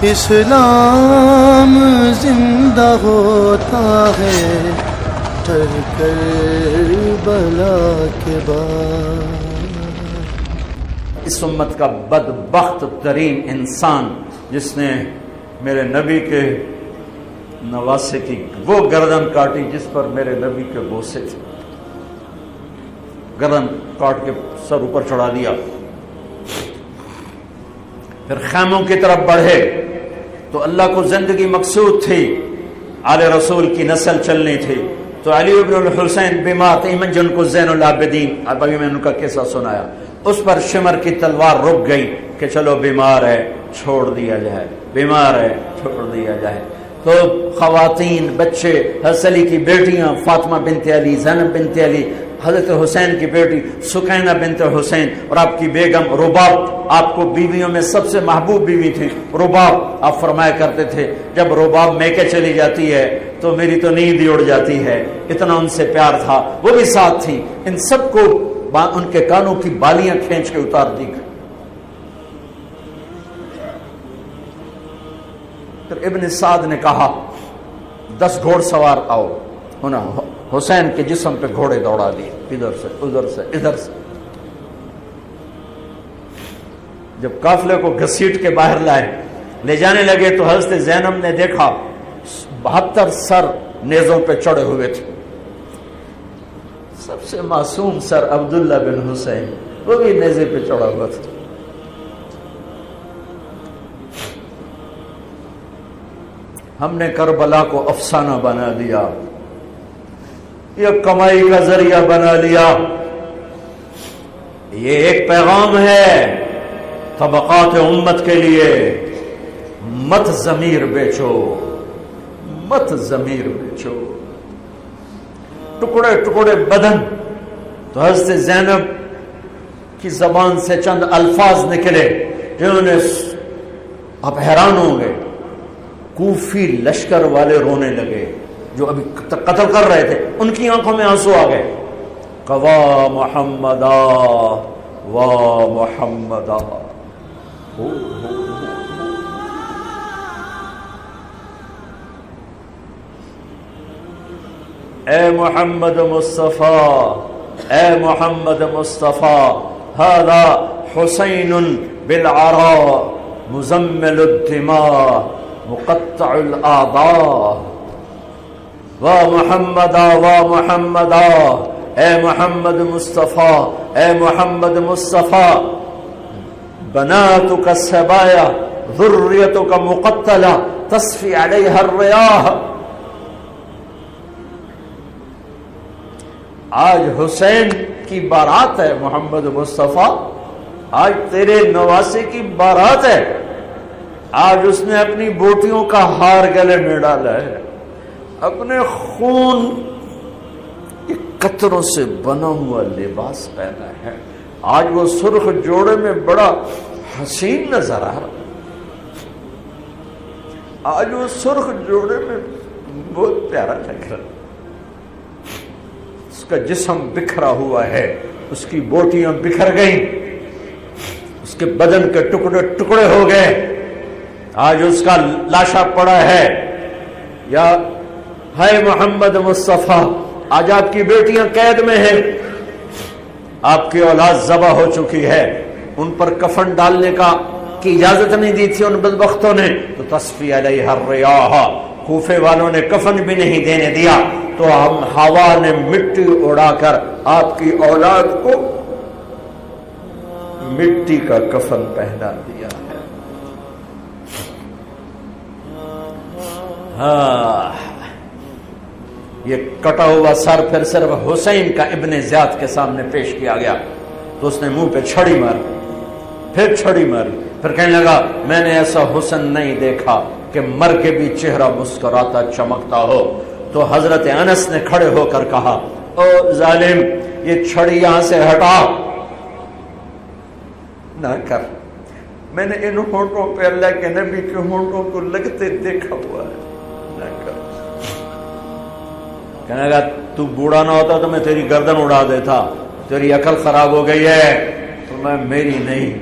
اسلام زندہ ہوتا ہے کربلا کے بعد۔ اس امت کا بدبخت ترین انسان جس نے میرے نبی کے نواسے کی وہ گردن کاٹی جس پر میرے نبی کے بوسے تھے، گردن کاٹ کے سر اوپر چڑھا دیا، پھر خیموں کی طرف بڑھے تو اللہ کو زندگی مقصود تھی، آل رسول کی نسل چلنی تھی، تو علی بن الحسین بیمار تھے، جن کو زین العابدین، ابھی میں نے ان کا قصہ سنایا، اس پر شمر کی تلوار رک گئی کہ چلو بیمار ہے چھوڑ دیا جائے، بیمار ہے چھوڑ دیا جائے۔ تو خواتین، بچے، حضرت علی کی بیٹیاں فاطمہ بنت علی، زینب بنت علی، حضرت حسین کی بیٹی سکینہ بنت حسین اور آپ کی بیگم رباب، آپ کو بیویوں میں سب سے محبوب بیوی تھی رباب۔ آپ فرمایا کرتے تھے جب رباب میکے چلی جاتی ہے تو میری تو نیند ہی اڑ جاتی ہے، اتنا ان سے پیار تھا، وہ بھی ساتھ تھی۔ ان سب کو ان کے کانوں کی بالیاں کھینچ کے اتار دی گئی۔ پھر ابن سعد نے کہا 10 گھوڑ سوار آؤ، حسین کے جسم پہ گھوڑے دوڑا دیے، ادھر سے ادھر سے ادھر سے۔ جب قافلے کو گھسیٹ کے باہر لائے لے جانے لگے تو حضرت زینب نے دیکھا 72 سر نیزوں پہ چڑھے ہوئے تھے، سب سے معصوم سر عبداللہ بن حسین وہ بھی نیزے پہ چڑھا ہوا تھا۔ ہم نے کربلا کو افسانہ بنا دیا، یہ کمائی کا ذریعہ بنا لیا۔ یہ ایک پیغام ہے طبقات امت کے لیے، مت ضمیر بیچو، مت ضمیر بیچو۔ ٹکڑے ٹکڑے بدن، تو حضرت زینب کی زبان سے چند الفاظ نکلے جنہوں نے، آپ حیران ہوں گے، کوفی لشکر والے رونے لگے جو ابھی قتل کر رہے تھے، ان کی آنکھوں میں آنسو آ گئے۔ قوا محمدا وا محمدا، اے محمد مصطفیٰ، اے محمد مصطفیٰ، هذا حسین بالعراء مزمل الدماء مقطع الاعضاء، وا محمدا وا محمدا، اے محمد مصطفیٰ، اے محمد مصطفیٰ، بناتک السبایا ذریتک مقتلہ تصفی علیہ الریاح۔ آج حسین کی بارات ہے محمد مصطفیٰ، آج تیرے نواسے کی بارات ہے، آج اس نے اپنی بوٹیوں کا ہار گلے میں ڈالا ہے، اپنے خون کے قطروں سے بنا ہوا لباس پہنا ہے، آج وہ سرخ جوڑے میں بڑا حسین نظر آ رہا، آج وہ سرخ جوڑے میں بہت پیارا لگ رہا، اس کا جسم بکھرا ہوا ہے، اس کی بوٹیاں بکھر گئیں، اس کے بدن کے ٹکڑے ٹکڑے ہو گئے، آج اس کا لاشا پڑا ہے۔ یا ہے محمد مصطفیٰ، آج آپ کی بیٹیاں قید میں ہیں، آپ کی اولاد ذبح ہو چکی ہے، ان پر کفن ڈالنے کی اجازت نہیں دی تھی ان بدبختوں نے، تو تصفی علیہ الریاح، کوفے والوں نے کفن بھی نہیں دینے دیا، تو ہم ہوا نے مٹی اڑا کر آپ کی اولاد کو مٹی کا کفن پہنا دیا ہے۔ ہاں، یہ کٹا ہوا سر پھر صرف حسین کا ابن زیاد کے سامنے پیش کیا گیا، تو اس نے منہ پہ چھڑی ماری، پھر چھڑی ماری، پھر کہنے لگا میں نے ایسا حسن نہیں دیکھا کہ مر کے بھی چہرہ مسکراتا چمکتا ہو۔ تو حضرت انس نے کھڑے ہو کر کہا او ظالم، یہ چھڑی یہاں سے ہٹا، نہ کر، میں نے ان ہونٹوں پہ اللہ کے نبی کے ہونٹوں کو لگتے دیکھا ہوا ہے، نہ کر۔ کہنے لگا تو بوڑھا نہ ہوتا تو میں تیری گردن اڑا دیتا، تیری عقل خراب ہو گئی ہے۔ تو میں میری نہیں،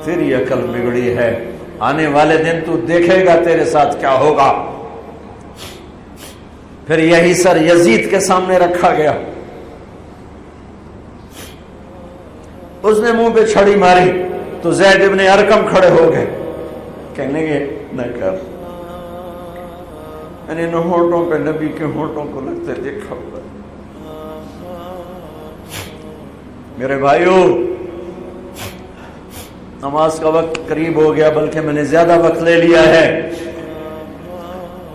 تیری عقل بگڑی ہے، آنے والے دن تو دیکھے گا تیرے ساتھ کیا ہوگا۔ پھر یہی سر یزید کے سامنے رکھا گیا، اس نے منہ پہ چھڑی ماری تو زید ابن ارقم کھڑے ہو گئے، کہنے گے نہ کر، میں نے ہونٹوں پہ نبی کے ہونٹوں کو لگتے دیکھا ہوا۔ میرے بھائیو، نماز کا وقت قریب ہو گیا، بلکہ میں نے زیادہ وقت لے لیا ہے۔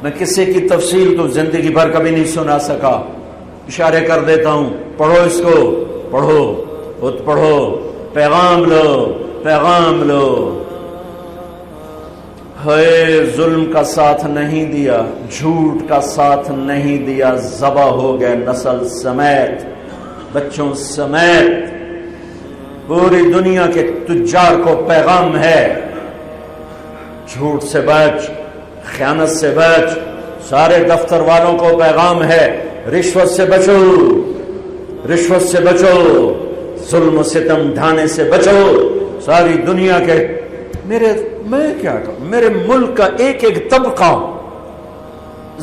میں کسی کی تفصیل تو زندگی بھر کبھی نہیں سنا سکا، اشارے کر دیتا ہوں، پڑھو اس کو، پڑھو، خود پڑھو، پیغام لو، پیغام لو۔ ہے ظلم کا ساتھ نہیں دیا، جھوٹ کا ساتھ نہیں دیا، ذبح ہو گئے نسل سمیت، بچوں سمیت۔ پوری دنیا کے تجار کو پیغام ہے، جھوٹ سے بچ، خیانت سے بچ۔ سارے دفتر والوں کو پیغام ہے، رشوت سے بچو، رشوت سے بچو، ظلم و ستم ڈھانے سے بچو۔ ساری دنیا کے میں کیا کہوں، میرے ملک کا ایک ایک طبقہ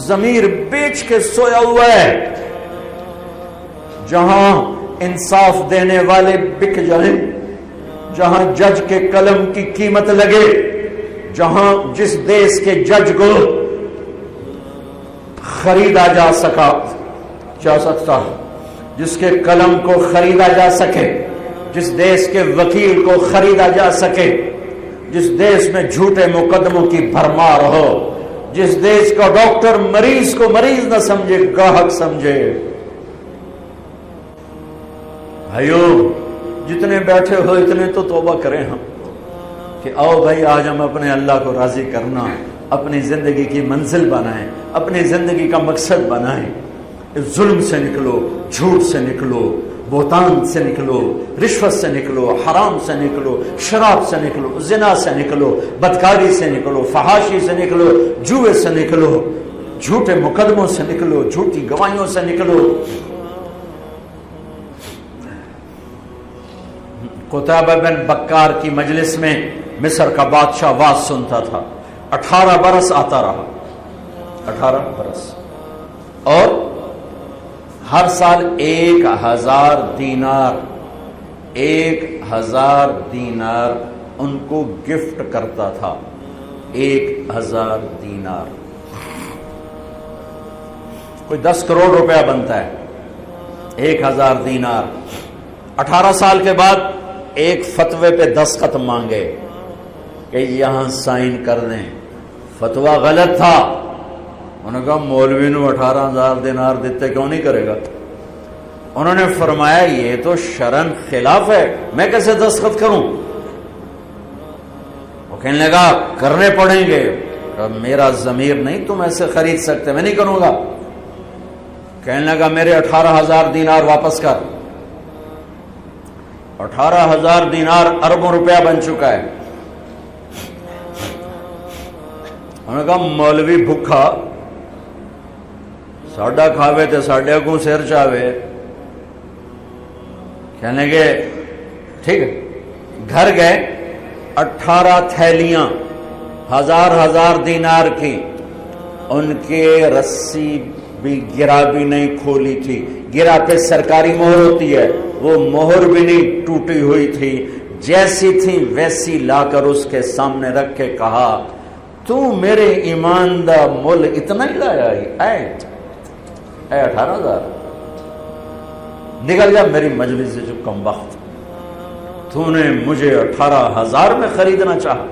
ضمیر بیچ کے سویا ہوا ہے۔ جہاں انصاف دینے والے بک جائیں، جہاں جج کے قلم کی قیمت لگے، جہاں جس دیش کے جج کو خریدا جا سکتا، جس کے قلم کو خریدا جا سکے، جس دیش کے وکیل کو خریدا جا سکے، جس دیش میں جھوٹے مقدموں کی بھرمار ہو، جس دیش کا ڈاکٹر مریض کو مریض نہ سمجھے، گاہک سمجھے۔ بھائیو، جتنے بیٹھے ہو اتنے تو توبہ کریں ہم، کہ آؤ بھائی آج ہم اپنے اللہ کو راضی کرنا، اپنی زندگی کی منزل بنائیں، اپنی زندگی کا مقصد بنائیں۔ ظلم سے نکلو، جھوٹ سے نکلو، بہتان سے نکلو، رشوت سے نکلو، حرام سے نکلو، شراب سے نکلو، زنا سے نکلو، بدکاری سے نکلو، فحاشی سے نکلو، جوئے سے نکلو، جھوٹے مقدموں سے نکلو، جھوٹی گواہیوں سے نکلو۔ قتیبہ بن بکار کی مجلس میں مصر کا بادشاہ واز سنتا تھا، 18 برس آتا رہا، 18 برس، اور ہر سال 1000 دینار، 1000 دینار ان کو گفٹ کرتا تھا، 1000 دینار، کوئی 10 کروڑ روپیہ بنتا ہے، 1000 دینار۔ 18 سال کے بعد ایک فتوے پہ دستخط مانگے کہ یہاں سائن کر دیں، فتویٰ غلط تھا۔ انہوں نے کہا مولوی نو 18,000 دینار دیتے کیوں نہیں کرے گا؟ انہوں نے فرمایا یہ تو شرعن خلاف ہے، میں کیسے دستخط کروں؟ وہ کہنے لگا کرنے پڑیں گے۔ میرا ضمیر نہیں تم ایسے خرید سکتے، میں نہیں کروں گا۔ کہنے لگا میرے 18,000 دینار واپس کر۔ 18,000 دینار اربوں روپیہ بن چکا ہے۔ انہوں نے کہا مولوی بھوکھا ساڈا کھاوے تے ساڈے اگوں سر چاوے۔ کہنے گے ٹھیک ہے، گھر گئے، 18 تھیلیاں 1000 دینار کی، ان کے رسی بھی گرا بھی نہیں کھولی تھی، گرا پہ سرکاری مہر ہوتی ہے، وہ مہر بھی نہیں ٹوٹی ہوئی تھی، جیسی تھی ویسی لا کر اس کے سامنے رکھ کے کہا تو میرے ایمان دا مول اتنا ہی لایا اے 18,000، نکل جا میری مجلس سے جو کم وقت، تو نے مجھے 18,000 میں خریدنا چاہا،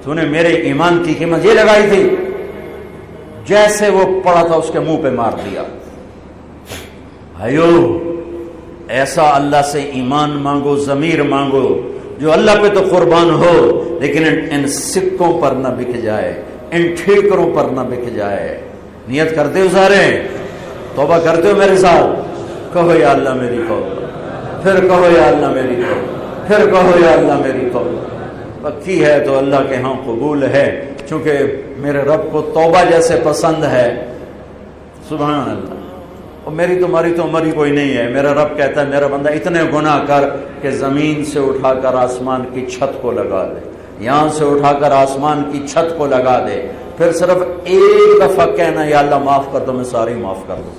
تو نے میرے ایمان کی قیمت یہ لگائی تھی۔ جیسے وہ پڑا تھا اس کے منہ پہ مار دیا۔ بھائیو، ایسا اللہ سے ایمان مانگو، ضمیر مانگو جو اللہ پہ تو قربان ہو، لیکن ان سکوں پر نہ بک جائے، ان ٹھیکروں پر نہ بک جائے۔ نیت کرتے ہو سارے؟ توبہ کرتے ہو میرے ساتھ؟ کہو یا اللہ میری توبہ، پھر کہو یا اللہ میری توبہ، پھر کہو یا اللہ میری توبہ۔ پکی ہے تو اللہ کے ہاں قبول ہے، چونکہ میرے رب کو توبہ جیسے پسند ہے۔ سبحان اللہ۔ اور میری تمہاری تو عمر ہی کوئی نہیں ہے۔ میرا رب کہتا ہے میرا بندہ اتنے گناہ کر کہ زمین سے اٹھا کر آسمان کی چھت کو لگا دے، یہاں سے اٹھا کر آسمان کی چھت کو لگا دے، پھر صرف ایک دفعہ کہنا یا اللہ معاف کر دو، میں ساری معاف کر دوں۔